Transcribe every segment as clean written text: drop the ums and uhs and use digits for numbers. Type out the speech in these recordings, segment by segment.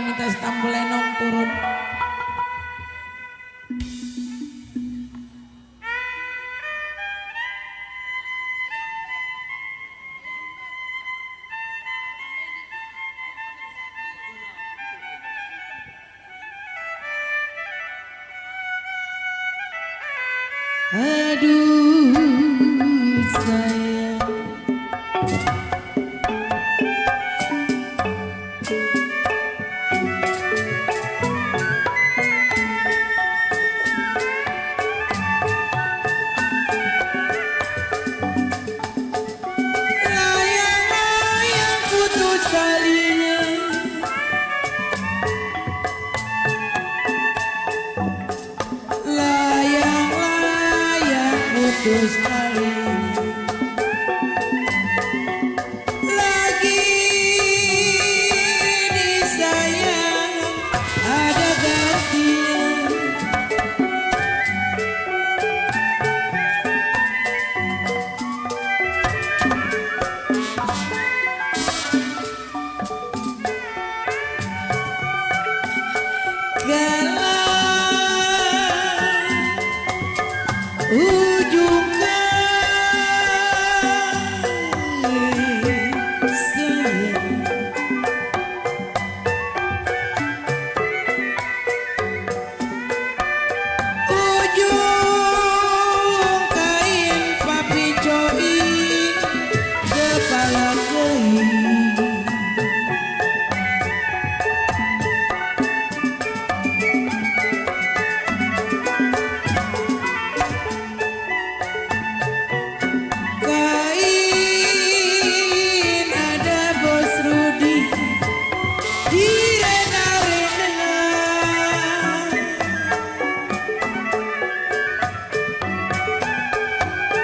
komunitas Tambul Enong turun. Aduh sayang, layang-layang putus talinya, layang-layang putus talinya. Lagi disayang ada gantinya. Galau ujung kain papi coi kepala koi. Kain ada bos Rudi direna-rena.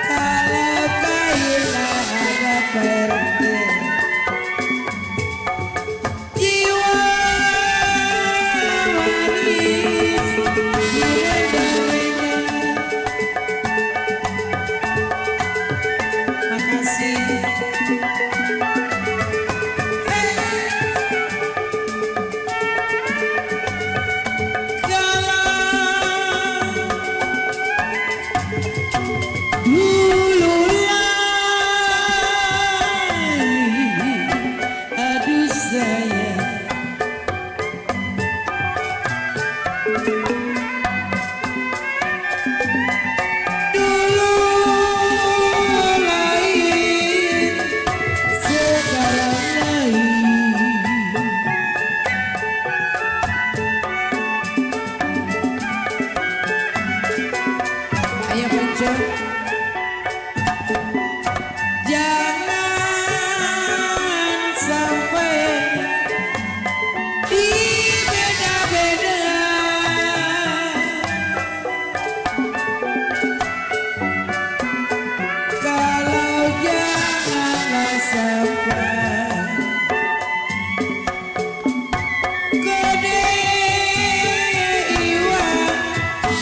Kalau kain ada PRT, jiwa manis direna-rena. Makasih. Dulu lagi, aduh sayang, dulu lain, sekarang lain. Ayo pencet. Jangan sampai dibeda-beda. Kalau janganlah sampai kode iwan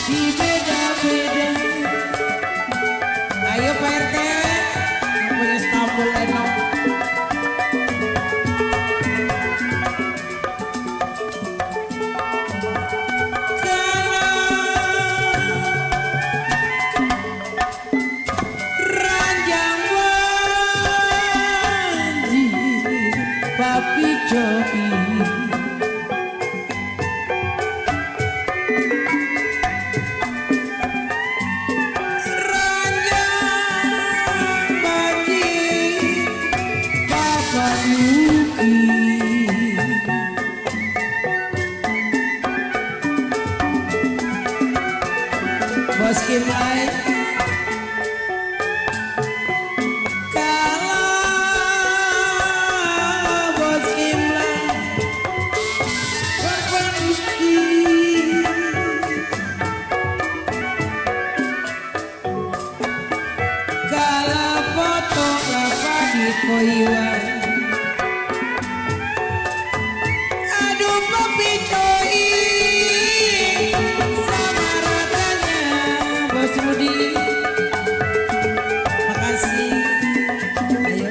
dibeda-beda. Ayo Pak RT, yang punya Tambul Enong. Ranjang banjir papi cobi, ranjang banjir papa Yuki. Bos Kim Lai. Kalau bos Kim Lai pergi, kalau foto lava di koiwan. Aduh papi coi sama ratanya bos Rudi. Makasih. Ayo.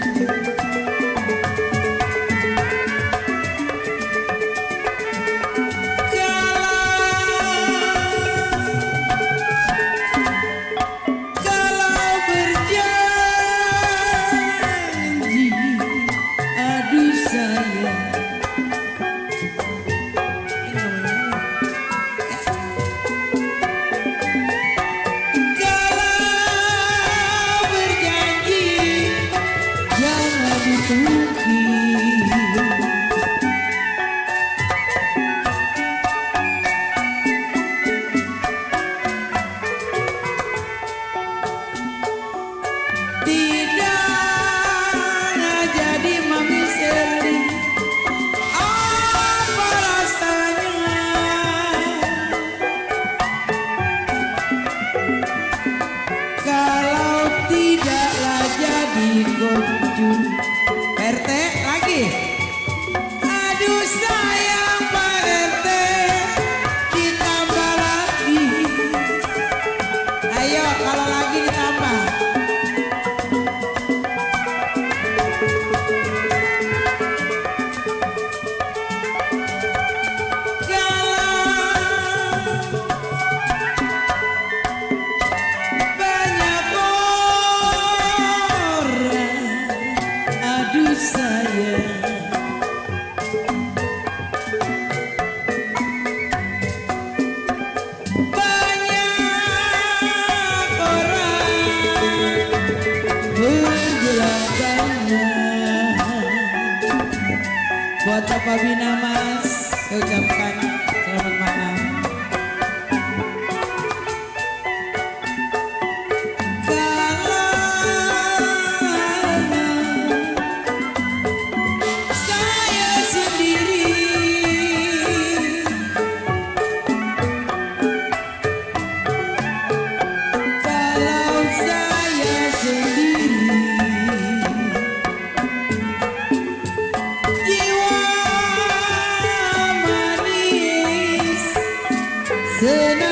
goju. RT lagi. Aduh sayang Pak RT, ditambah lagi. Ayo kalau lagi ditambah. Buat Bapak Bina Mas, saya ucapkan selamat malam. Saya sendiri, kalau saya sendiri, jiwa manis senang.